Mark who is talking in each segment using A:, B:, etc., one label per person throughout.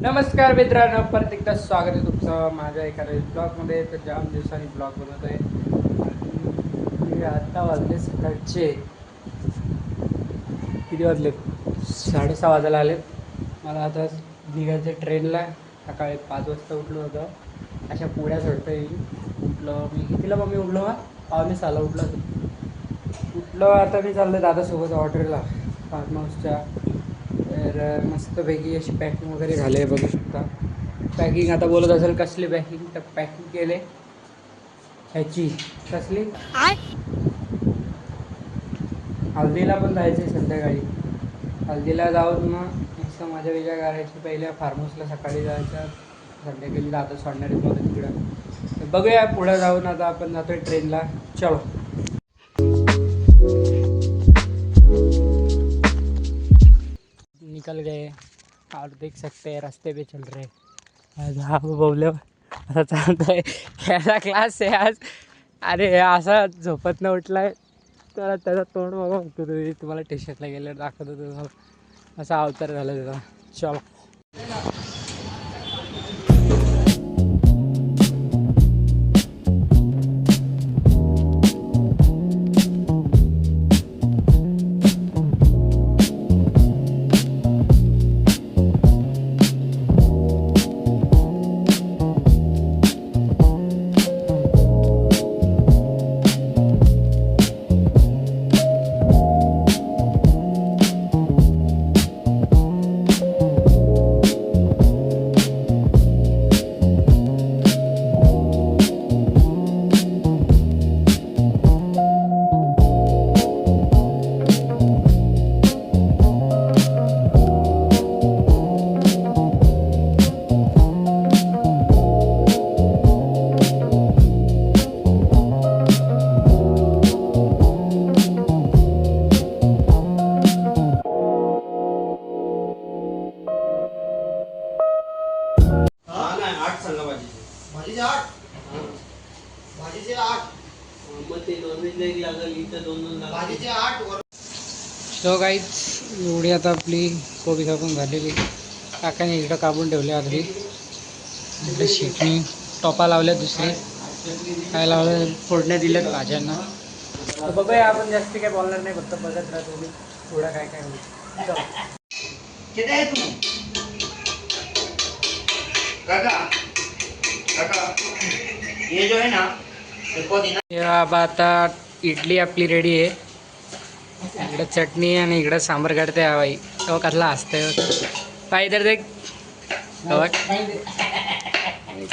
A: नमस्कार मित्रांनो, परत एकदा स्वागत आहे तुमचं माझ्या एका ब्लॉगमध्ये. तर जाम दिवसांनी ब्लॉग बनवत आहे. आता वाजले सकाळचे किती वाजले? 6:30 वाजायला आलेत. मला आता निघायचं ट्रेनला. सकाळी 5 वाजता उठलो होतो. अशा पुढ्या सोडता येईल. उठलो मी कितीला मम्मी उठलो का 5:45 उठलो. आता मी चाललो दादासोबत ऑर्डरला फार्म हाऊसच्या. तर मस्तपैकी अशी पॅकिंग वगैरे झाली आहे, बघू शकता. पॅकिंग आता बोलत असेल कसली पॅकिंग, तर पॅकिंग केले ह्याची कसली हल्दीला पण जायचं आहे संध्याकाळी. हल्दीला जाऊन मग मस्त मजा विजा करायची. पहिल्या फार्म हाऊसला सकाळी जायचं, संध्याकाळी दादा सोडणार आहेत मला तिकडं. तर बघूया पुढं जाऊन. आता आपण जातोय ट्रेनला. चलो निकल गए और देख सकते हैं रास्ते पे चल रहे हैं. हा बोलले असा चालतोय खेळाचा क्लास आहे आज. अरे असा झोपत न उठलाय तर त्याचा तोंड बघा बघतो तुम्हाला टी शर्टला गेल्यावर दाखवतो तुम्हाला. असा अवतार झाला त्याचा. चलो तो काहीच एवढी आता आपली कोबी कापून झालेली. काकाने इकडं कापून ठेवली अर्धी. इकडे शेटणी टोपा लावल्या, दुसरी काय लावलं फोडण्या दिल्यात भाज्यांना. तर बघूया आपण जास्त काय बोलणार नाही, फक्त बघत राहतो मी थोडं काय काय होईल. चला
B: ये जो है ना
A: आता इडली आपली रेडी आहे. इकडं चटणी आणि इकडं सांबार काढते हवाई. तो कसला असतंय पाय तर देख.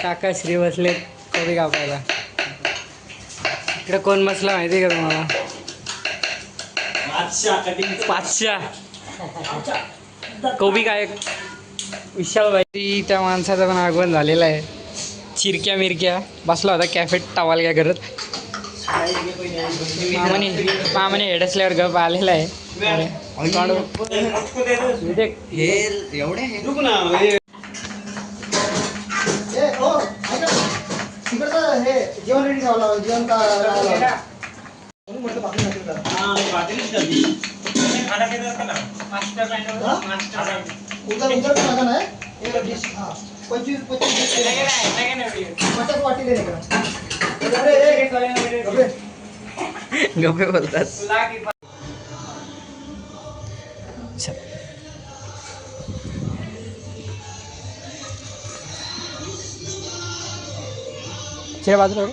A: काका श्री बसले कोबी कापायला. इकडं कोण बसला माहिती का तुम्हाला? पाचशा कोबी काय विशाल भाई. त्या माणसाचं पण आगमन झालेलं आहे. चिरक्या मिरक्या बसला होता कॅफेत टवाल काय करत. मामाने हेड असल्यावर गप आलेला आहे.
B: जेवण रेडी ठेवला. जेवण
A: गप्पे बोलतात. चिरा बाजूला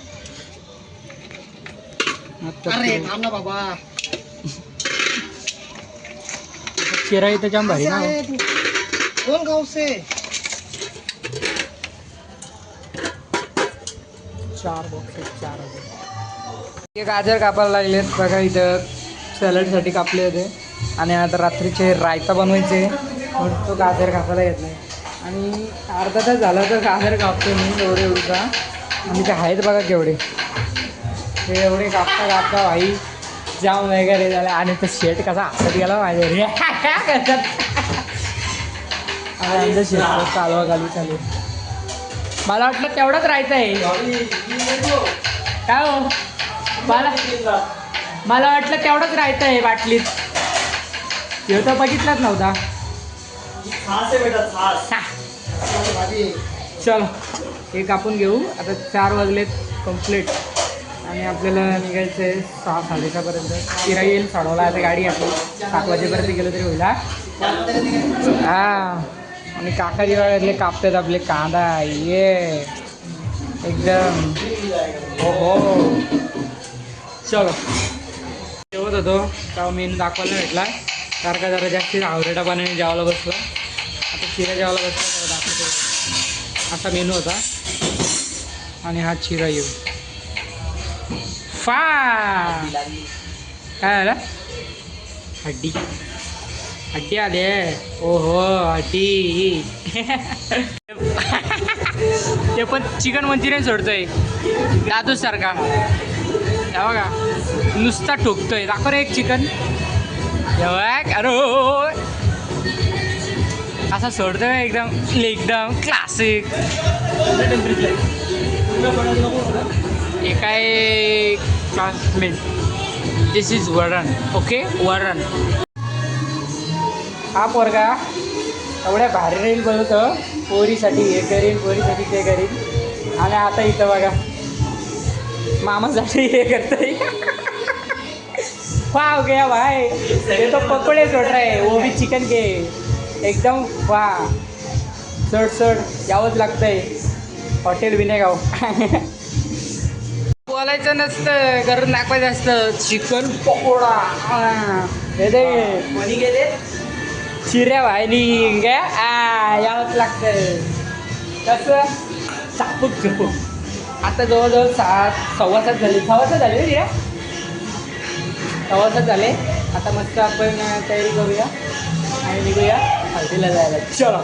B: अरे थांब ना बाबा.
A: चिरा इथं जाम भारी ना.
B: कोण गाव से
A: 4 बॉक्स 4 गाजर कापायला लागलेत बघा. इथं सॅलडसाठी कापले होते. आणि आता रात्रीचे रायता बनवायचे म्हणून तो गाजर कापायला येत नाही. आणि अर्धा तास झाला तर गाजर कापतो मी एवढा. आणि ते आहेत बघा केवढे. ते एवढे कापता कापता भाई जाम वगैरे झालं. आणि तो शेट कसा हसत गेला माझ्या रे करतात. आमचं शेट चालवा चालू. मला वाटलं तेवढंच राहायचं आहे काय हो. मला वाटलं तेवढंच राहायचं आहे बाटलीत. ह्यो तर बघितलाच नव्हता.
B: भाजी
A: चलो हे कापून घेऊ. आता 4 वाजलेत कम्प्लीट आणि आपल्याला निघायचं आहे 6-6:30पर्यंत. चिरा येईल सोडवला आता गाडी आपली 7 वाजेपर्यंत गेलो तरी होईल. हा आणि काका दिवाळीतले कापतात आपले कांदा ये एकदम. हो हो चलो जेवत होतो तेव्हा मेनू दाखवायला भेटला. कारण का जरा जास्त आवरेटा पाण्याने जेवायला बसलो. आता चिरा जेवायला बसलो तेव्हा दाखवतो. असा मेनू होता आणि हा चिरा येऊ फा काय आला हड्डी हड्डी आले. ओहो हड्डी ते पण चिकन मंचुरियन सोडतोय दादू सारखा. तेव्हा का नुसता ठोकतोय. दाखव रे एक चिकन. अरे असा सोडतोय एकदम एकदम क्लासिक. हे काय क्लासमेट दिस इज वरण. ओके वरण. हा पोरगा एवढ्या भारी रील बनवतो. पोरीसाठी हे करीन पोरीसाठी ते करीन आणि आता इथं बघा मामासाठी हे करतोय. वाह गया भाई ये तो पकोड़े सोड रहा है वो भी चिकन के एकदम. वाह चढ चढ यावंच लागतंय. हॉटेल विनेगाव. बोलायचं नसतं करून दाखवायचं असतं. चिकन पकोडा हे दे कोणी गेले चिऱ्या भाईनी काय यावंच लागतंय. कसं चापूक चपूक. आता जवळजवळ 6:15 झाले. 6:15 झाले ना चिऱ्या 6:15 झाले. आता मस्त आपण तयारी करूया आणि निघूया हळदीला जायला. चलो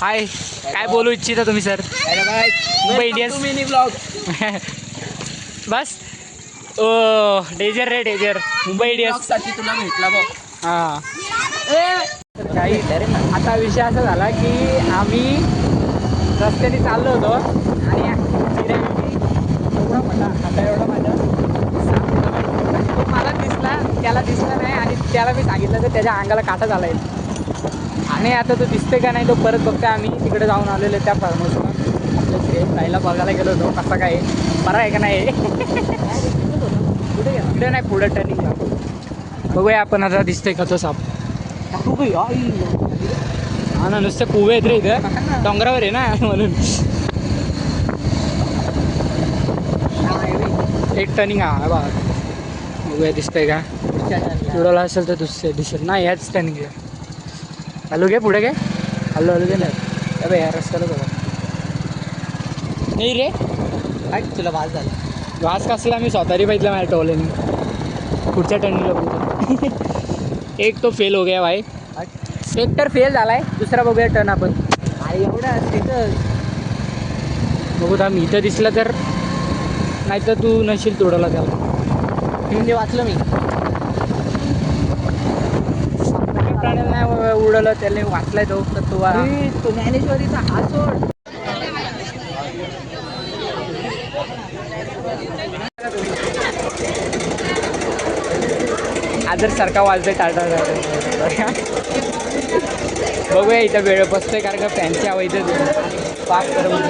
A: हाय काय बोलू इच्छिता तुम्ही सर. मुंबई इंडियन्स मिनी ब्लॉग बस. ओ डेजर रे डेजर. मुंबई इंडियन्ससाठी तुला भेटला बघ. हां काही आता विषय असा झाला की आम्ही रस्त्याने चाललो होतो आणि चिऱ्याची एवढा मोठा आता एवढा माझा तो मला दिसला त्याला दिसला नाही आणि त्याला मी सांगितलं तर त्याच्या अंगाला काटा झाला आहे. आणि आता तो दिसते का नाही तो परत बघता. आम्ही तिकडे जाऊन आलेलो त्या फार्म हाऊसला आपल्या श्रेय राहायला बघायला गेलो होतो कसा काय बरं आहे का नाही. कुठे नाही पुढं टर्निंगला बघूया आपण. आता दिसतंय का तो साप. हा ना नुसतं कुवे आहेत रे इथं डोंगरावर आहे ना म्हणून. एक टर्निंग हा बघा बघूया दिसतंय का. उडवला असेल तर दुसरे दिसेल ना याच टर्निंगला. हॅलो घे पुढे घे. हॅलो हॅलो घे नाही अरे या रस्त्याला बघा नाही रे. काय तुला वास झाला. वास कसला मी स्वतःही बघितला माझ्या टोलेने पुढच्या टर्निंगला. एक तो फेल हो गया भाई. एक तर फेल झाला आहे. दुसरा बघूया टर्न आपण. अरे एवढा तिथं बघू था मी इथं दिसला तर नाही तर तू नशील तोडवला त्याला. म्हणजे वाचलं मी प्राण्याला नाही उडवलं त्याला वाचलाय तो. तर तो ज्ञानेश्वरीचा हा सोड. आदर सारखा वाजतोय टाटा. बघूया इथं वेळ बसतोय कारण का फॅनची हवा इथं पास करून.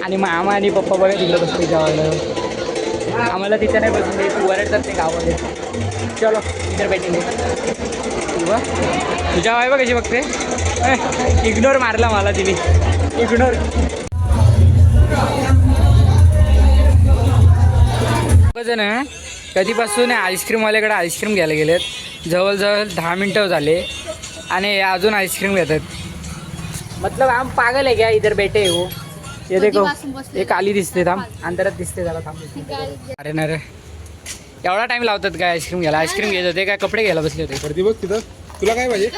A: आणि मामा आणि पप्पा बघा तिकडे बसतोय जेवायला. आम्हाला तिथं नाही बसून देत वरडतात ते गावामध्ये. चलो इतर बैठेंगे. तुझ्या वाय बघ कशी बघते. इग्नोर मारला मला तिने. इग्नोर. ना कधीपासून आईस्क्रीमवाल्याकडे आईस्क्रीम घ्यायला गेलेत. जवळजवळ 10 मिनटं झाले आणि अजून आईस्क्रीम घेतात. मतलब आम पागल आहे क्या इधर बैठे हो. ये देखो एक आली दिसते थांब अंतरात दिसते त्याला थांब. अरे ना रे एवढा टाइम लावतात काय आईस्क्रीम घ्यायला. आईस्क्रीम घेत होते काय कपडे घ्यायला बसले होते. गर्दी बघ तिथं. तुला काय पाहिजे.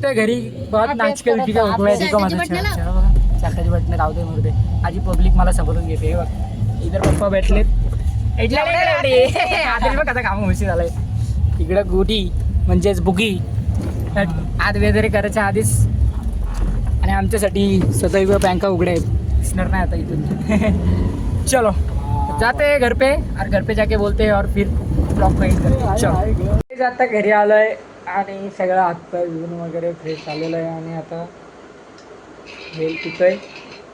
A: जाते घरी बहुत नाचके उठी का उठवाय देखो माझं चाकाची बटणं राहू दे मरू आजी पब्लिक मला समोरून घेते हे बघ इधर पप्पा भेटलेत आधी बघ आता काम उशीर झालंय इकडं गुटी म्हणजेच बुगी आत वगैरे करायच्या आधीच आणि आमच्यासाठी सदैव बँका उघड्या आहेत दिसणार नाही आता इथून चलो जाते घर पे और घर पे जाके बोलते और फिर ब्लॉग का चलो आता घरी आलोय आणि सगळं हातपाय धुवून वगैरे फ्रेश झालेलं आहे आणि आता हेल्प पितोय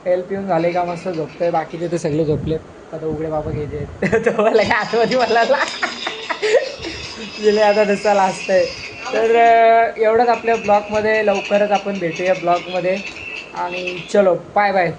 A: हेल्प पिऊन झाले का मस्त झोपतोय बाकीचे तर सगळे झोपलेत आता उघडे बाबा घ्यायचे तो मला काय आठवणी मला गेले आता दिसायला असतंय तर एवढंच आपल्या ब्लॉगमध्ये लवकरच आपण भेटूया ब्लॉगमध्ये आणि चलो बाय बाय